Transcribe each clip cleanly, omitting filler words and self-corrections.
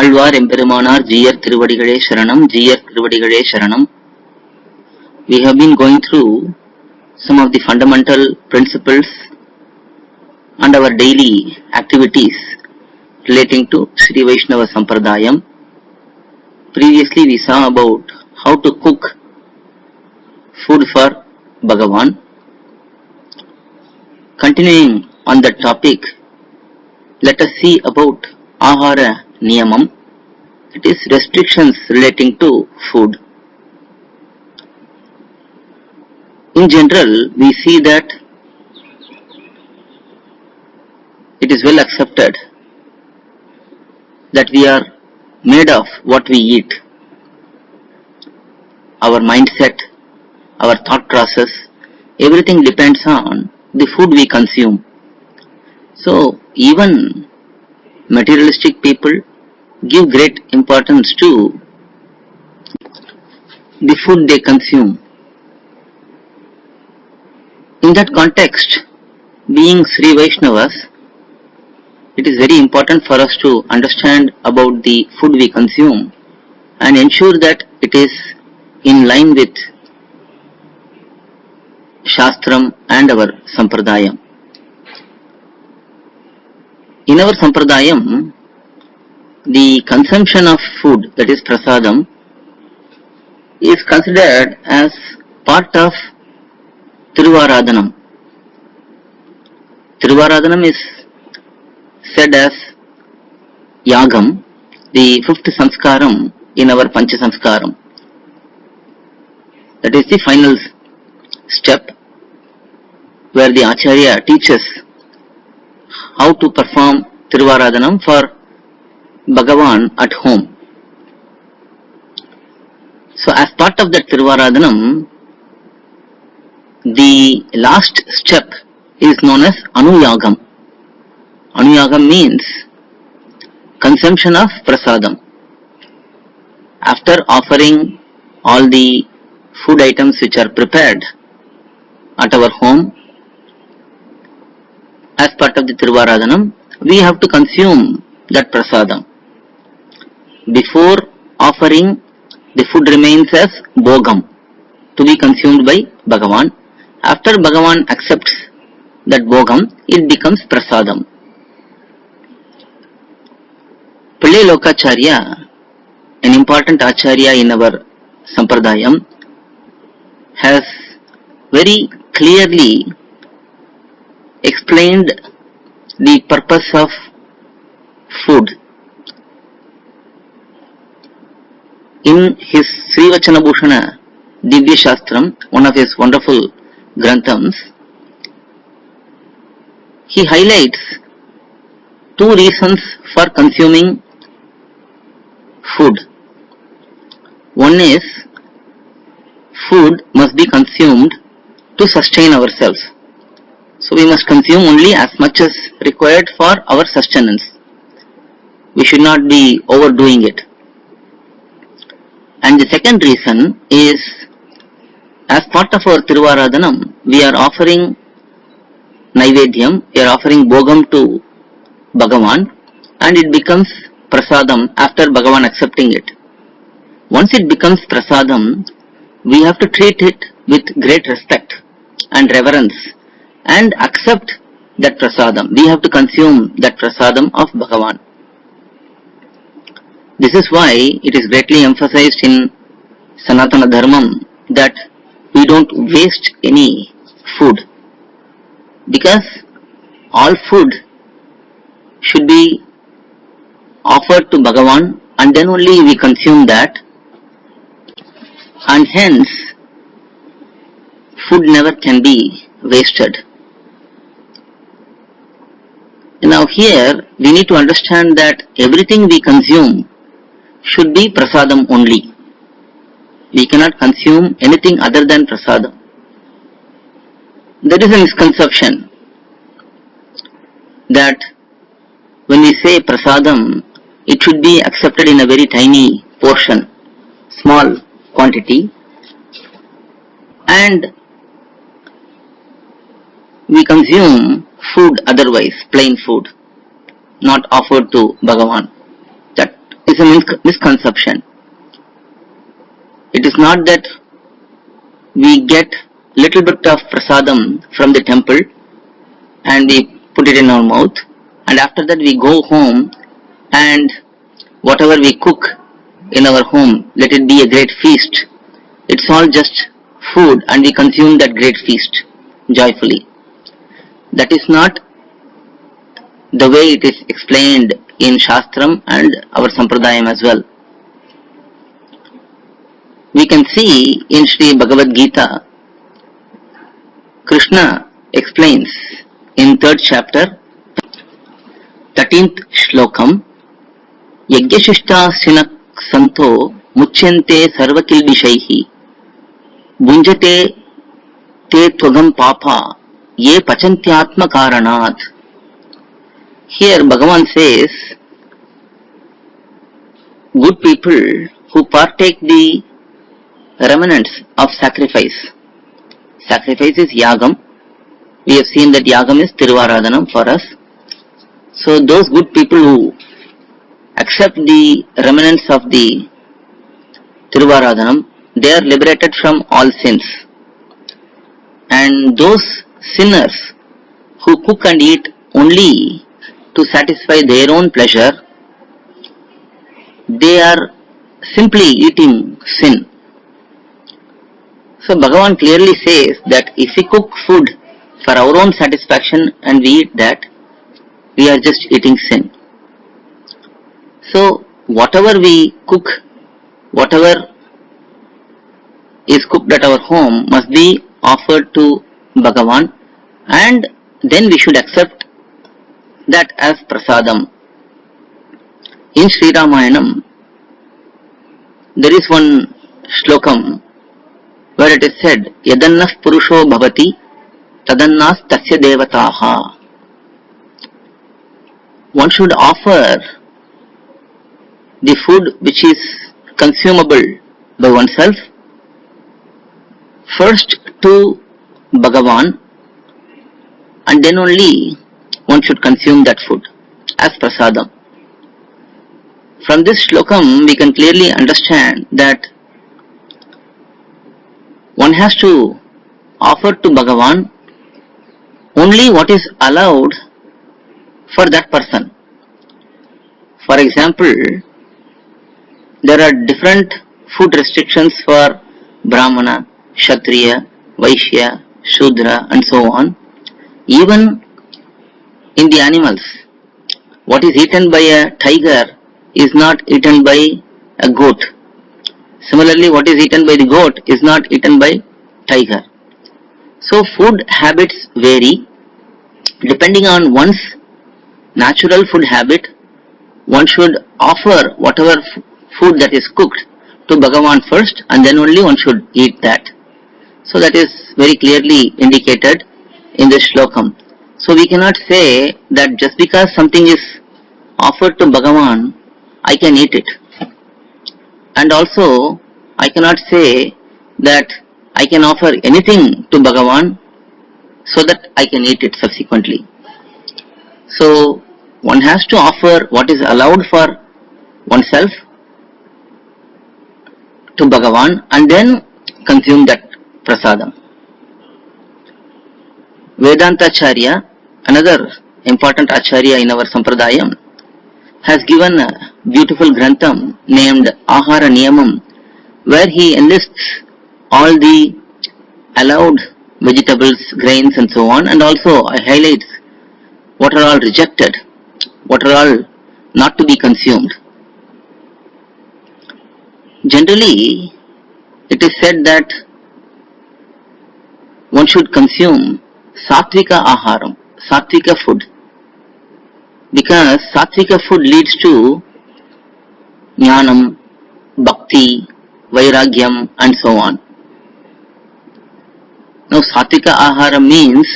ஆழ்வார் எம்பெருமானார் ஜீயர் திருவடிகளே சரணம், ஜீயர் திருவடிகளே சரணம். We have been going through some of the fundamental principles and our daily activities relating to Sri Vaishnava Sampradayam. Previously we saw about how to cook food for Bhagavan. Continuing on that topic, let us see about Ahara Niyamam, it is restrictions relating to food. In general, we see that it is well accepted that we are made of what we eat. Our mindset, our thought process, everything depends on the food we consume. So, even materialistic people give great importance to the food they consume. In that context, being Sri Vaishnavas, it is very important for us to understand about the food we consume and ensure that it is in line with Shastram and our Sampradayam. In our Sampradayam, the consumption of food, that is prasadam, is considered as part of Tiruvaradhanam. Tiruvaradhanam is said as Yagam, the fifth Sanskaram in our Pancha Sanskaram. That is the final step where the Acharya teaches how to perform Tiruvaradhanam for Bhagavan at home. So as part of that Tiruvaradhanam, the last step is known as Anuyagam. Anuyagam means consumption of prasadam. After offering all the food items which are prepared at our home, as part of the Tiruvaradhanam, we have to consume that prasadam. Before offering, the food remains as bhogam, to be consumed by Bhagavan. After Bhagavan accepts that bhogam, it becomes prasadam. Pillai Lokacharya, an important acharya in our Sampradayam, has very clearly explained the purpose of food. In his Sri Vachanabhushana Divya Shastram, one of his wonderful granthams, he highlights two reasons for consuming food. One is, food must be consumed to sustain ourselves. So we must consume only as much as required for our sustenance. We should not be overdoing it. And the second reason is, as part of our Tiruvaradhanam, we are offering Naivedyam, we are offering Bhogam to Bhagavan, and it becomes Prasadam after Bhagavan accepting it. Once it becomes Prasadam, we have to treat it with great respect and reverence and accept that Prasadam. We have to consume that Prasadam of Bhagavan. This is why it is greatly emphasized in Sanatana Dharmam that we don't waste any food, because all food should be offered to Bhagavan and then only we consume that, and hence food never can be wasted. Now here we need to understand that everything we consume should be prasadam only. We cannot consume anything other than prasadam. There is a misconception that when we say prasadam, it should be accepted in a very tiny portion, small quantity, and we consume food otherwise, plain food, not offered to Bhagavan. That is is a misconception. It is not that we get little bit of prasadam from the temple and we put it in our mouth, and after that we go home and whatever we cook in our home, let it be a great feast. It's all just food and we consume that great feast joyfully. That is not the way it is explained in Shastram and our Sampradayam as well. We can see in Sri Bhagavad Gita, Krishna explains in 3rd chapter, 13th shlokam, Yagyashishta sinak santo muchyante sarvakilbishaihi bunjate te tvagam papa ye pachantyatma karanat. Here Bhagavan says, good people who partake the remnants of sacrifice. Sacrifice is yagam. We have seen that yagam is Tiruvaradhanam for us. So those good people who accept the remnants of the Tiruvaradhanam, they are liberated from all sins. And those sinners who cook and eat only to satisfy their own pleasure, they are simply eating sin. So Bhagavan clearly says that if we cook food for our own satisfaction and we eat that, we are just eating sin. So whatever we cook, whatever is cooked at our home must be offered to Bhagavan, and then we should accept that as prasadam. In Sri Ramayanam, there is one shlokam where it is said, Yadannas Purusho Bhavati Tadannas Tasya Devataha. One should offer the food which is consumable by oneself first to Bhagavan, and then only one should consume that food as prasadam. From this shlokam we can clearly understand that one has to offer to Bhagavan only what is allowed for that person. For example, there are different food restrictions for Brahmana, Kshatriya, Vaishya, Shudra and so on. Even in the animals, what is eaten by a tiger is not eaten by a goat. Similarly, what is eaten by the goat is not eaten by tiger. So food habits vary. Depending on one's natural food habit, one should offer whatever food that is cooked to Bhagavan first, and then only one should eat that. So that is very clearly indicated in this shlokam. So we cannot say that just because something is offered to Bhagavan, I can eat it. And also, I cannot say that I can offer anything to Bhagavan so that I can eat it subsequently. So, one has to offer what is allowed for oneself to Bhagavan and then consume that prasadam. Vedanta Acharya, another important Acharya in our Sampradayam, has given a beautiful grantham named Ahara Niyamam, where he enlists all the allowed vegetables, grains and so on, and also highlights what are all rejected, what are all not to be consumed. Generally, it is said that one should consume Satvika Aharam, Satvika food, because Satvika food leads to Jnanam, Bhakti, Vairagyam and so on. Now Satvika Aharam means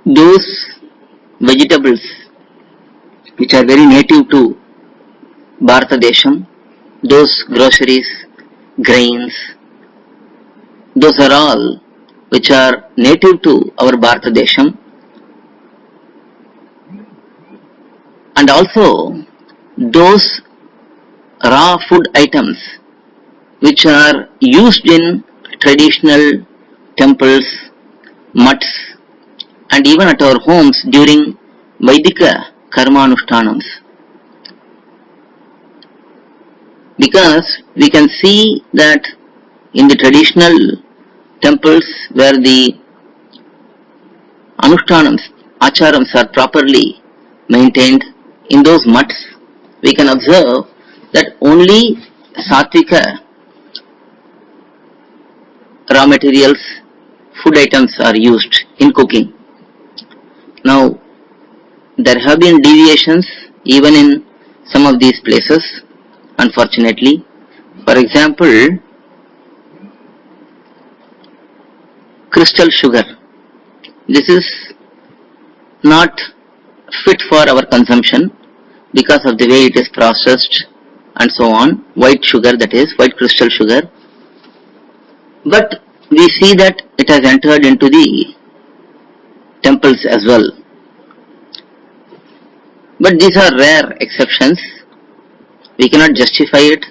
those vegetables which are very native to Bharatadesham, those groceries, grains, those are all which are native to our Bharatadesham, and also those raw food items which are used in traditional temples, mutts, and even at our homes during Vaidika Karmanushtanams. Because we can see that in the traditional temples where the Anushtanams, Acharams are properly maintained, in those mutts, we can observe that only Satvika raw materials, food items are used in cooking. Now, there have been deviations even in some of these places, unfortunately. For example, crystal sugar. This is not fit for our consumption because of the way it is processed and so on. White sugar, that is, white crystal sugar. But we see that it has entered into the temples as well. But these are rare exceptions. We cannot justify it.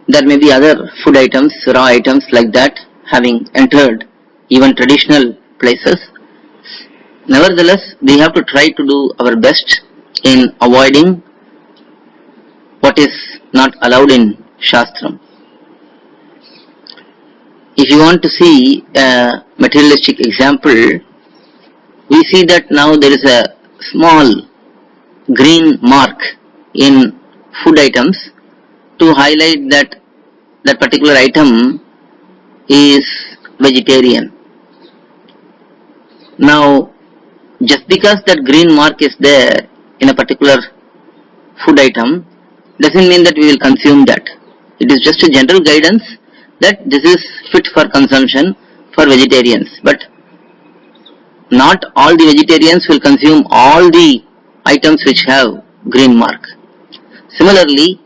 There may be other food items, raw items like that having entered even traditional places. Nevertheless, we have to try to do our best in avoiding what is not allowed in Shastram. If you want to see a materialistic example, we see that now there is a small green mark in food items to highlight that that particular item is vegetarian. Now, just because that green mark is there in a particular food item doesn't mean that we will consume that. It is just a general guidance that this is fit for consumption for vegetarians. But not all the vegetarians will consume all the items which have green mark. Similarly,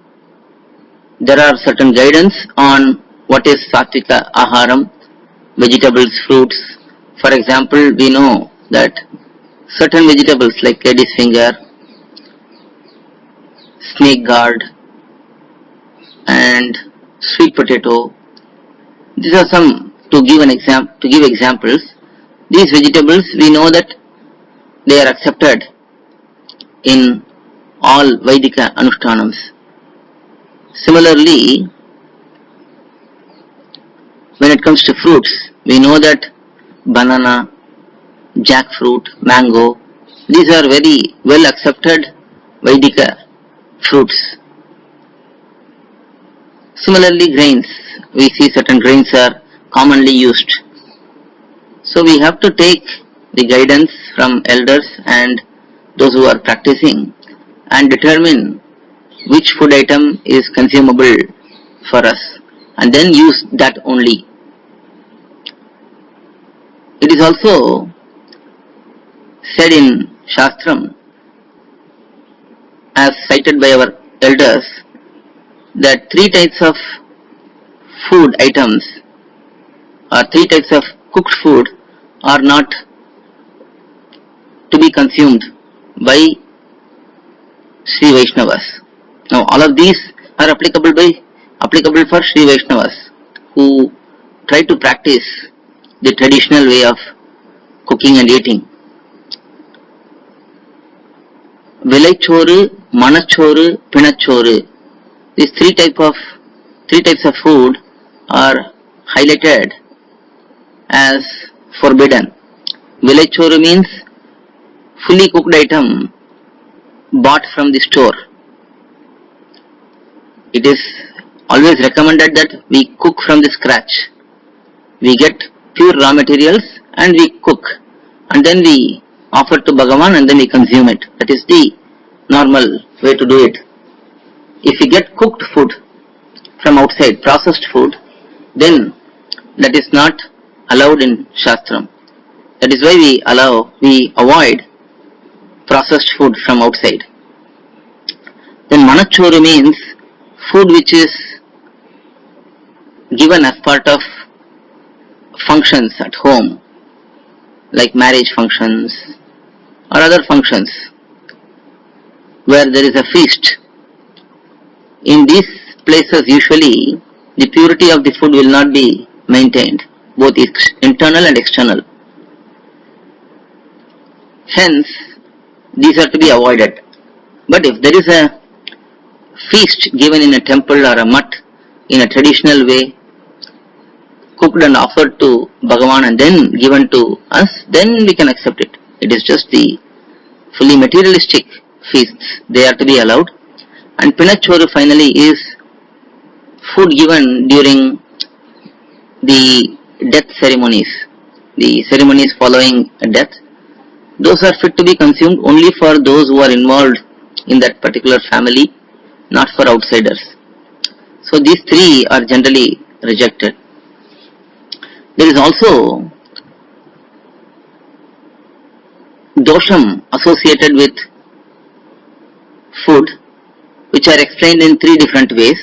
there are certain guidance on what is Satvika Aharam, vegetables, fruits. For example, we know that certain vegetables like lady's finger, snake gourd, and sweet potato. These are some to give examples. These vegetables, we know that they are accepted in all Vaidika Anushtanams. Similarly, when it comes to fruits, we know that banana, jackfruit, mango, these are very well accepted Vaidika fruits. Similarly, grains, we see certain grains are commonly used. So we have to take the guidance from elders and those who are practicing and determine which food item is consumable for us and then use that only. It is also said in Shastram, as cited by our elders, that 3 types of food items or 3 types of cooked food are not to be consumed by Sri Vaishnavas. Now all of these are applicable for Sri Vaishnavas who try to practice the traditional way of cooking and eating. Vilaichoru, Manachoru, Pinachoru. These three types of food are highlighted as forbidden. Vilaichoru means fully cooked item bought from the store. It is always recommended that we cook from the scratch. We get pure raw materials and we cook and then we offer to Bhagavan and then we consume it. That is the normal way to do it. If we get cooked food from outside, processed food, then that is not allowed in Shastram. That is why we avoid processed food from outside. Then Manachoru means food which is given as part of functions at home, like marriage functions or other functions. where there is a feast, in these places usually the purity of the food will not be maintained, both internal and external. Hence, these are to be avoided. But if there is a feast given in a temple or a mutt in a traditional way, cooked and offered to Bhagavan and then given to us, then we can accept it. It is just the fully materialistic feasts, they are to be allowed. And Pinachchoru finally is food given during the death ceremonies, the ceremonies following death. Those are fit to be consumed only for those who are involved in that particular family, not for outsiders. So these three are generally rejected. There is also dosham associated with food, which are explained in three different ways: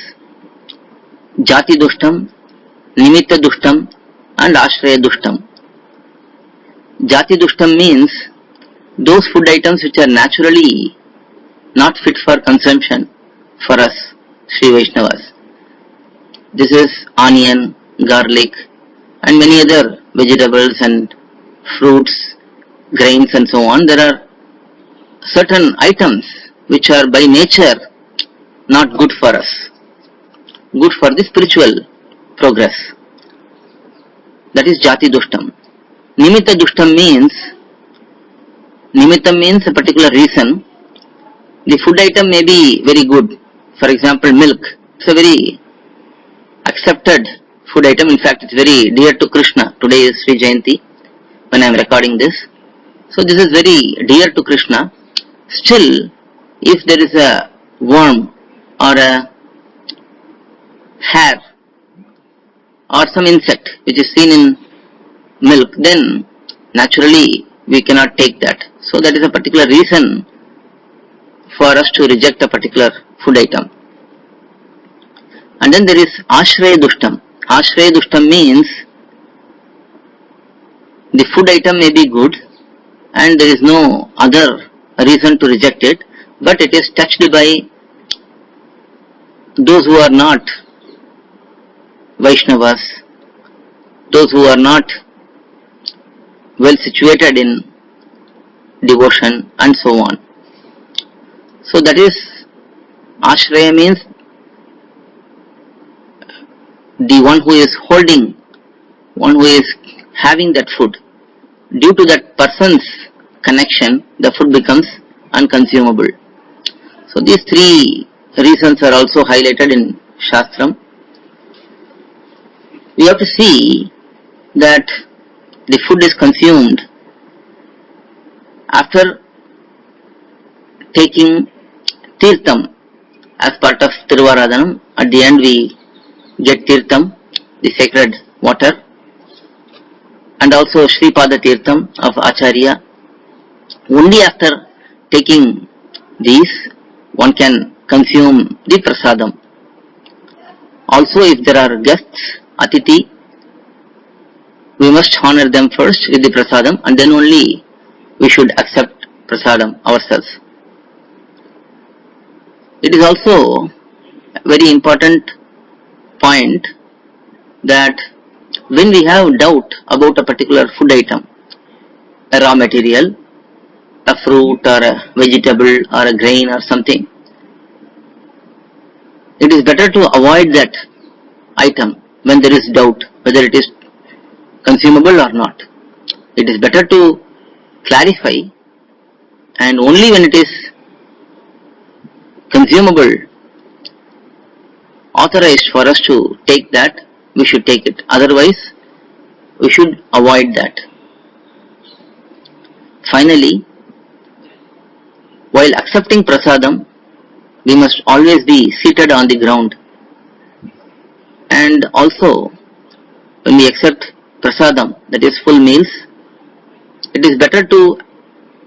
jati dushtam, nimitta dushtam, and ashraya dushtam. Jati dushtam means those food items which are naturally not fit for consumption for us Sri Vaishnavas. This is onion, garlic, and many other vegetables and fruits, grains and so on. There are certain items which are by nature not good for us, good for the spiritual progress. That is jati dushtam. Nimitta dushtam means, nimitta means a particular reason. The food item may be very good. For example, milk. It's a very accepted food item. In fact, it's very dear to Krishna. Today is Sri Jayanti when I am recording this. So this is very dear to Krishna. Still, if there is a worm or a hair or some insect which is seen in milk, then naturally we cannot take that. So that is a particular reason for us to reject a particular food item. And then there is ashraya dushtam. Ashraya dushtam means the food item may be good and there is no other reason to reject it, but it is touched by those who are not Vaishnavas, those who are not well situated in devotion and so on. So that is, ashraya means the one who is holding, one who is having that food. Due to that person's connection, the food becomes unconsumable. So these three reasons are also highlighted in Shastram. We have to see that the food is consumed after taking Tirtham as part of Tiruvaradhanam. At the end we get Tirtham, the sacred water, and also Sripada Tirtham of Acharya. Only after taking these one can consume the prasadam. Also, if there are guests, Atiti, we must honor them first with the prasadam and then only we should accept prasadam ourselves. It is also a very important point that when we have doubt about a particular food item, a raw material, a fruit or a vegetable or a grain or something, it is better to avoid that item when there is doubt whether it is consumable or not. It is better to clarify, and only when it is consumable, authorized for us to take that, we should take it. Otherwise, we should avoid that. Finally, while accepting prasadam, we must always be seated on the ground. And also, when we accept prasadam, that is full meals, it is better to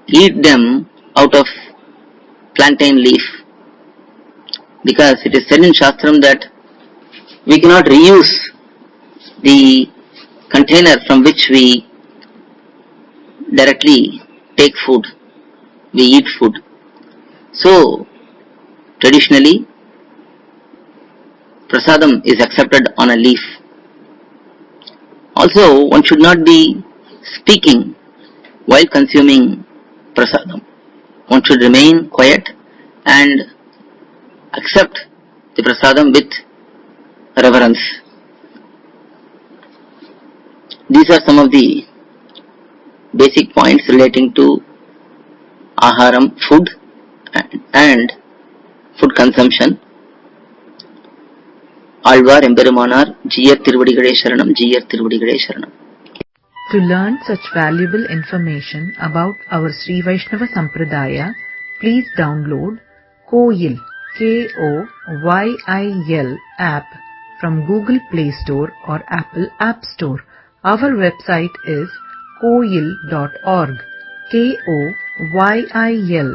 eat them out of plantain leaf, because it is said in Shastram that we cannot reuse the container from which we directly take food, we eat food. So, traditionally, prasadam is accepted on a leaf. Also, one should not be speaking while consuming prasadam. One should remain quiet and accept the prasadam with reverence. These are some of the basic points relating to aharam, food and food consumption. Alvar Emberumanar, Jiyar Tiruvadigalai Sharanam, Jiyar Tiruvadigalai Sharanam. To learn such valuable information about our Sri Vaishnava Sampradaya, please download Koyil, Koyil app from Google Play Store or Apple App Store. Our website is koyil.org, koyil.org.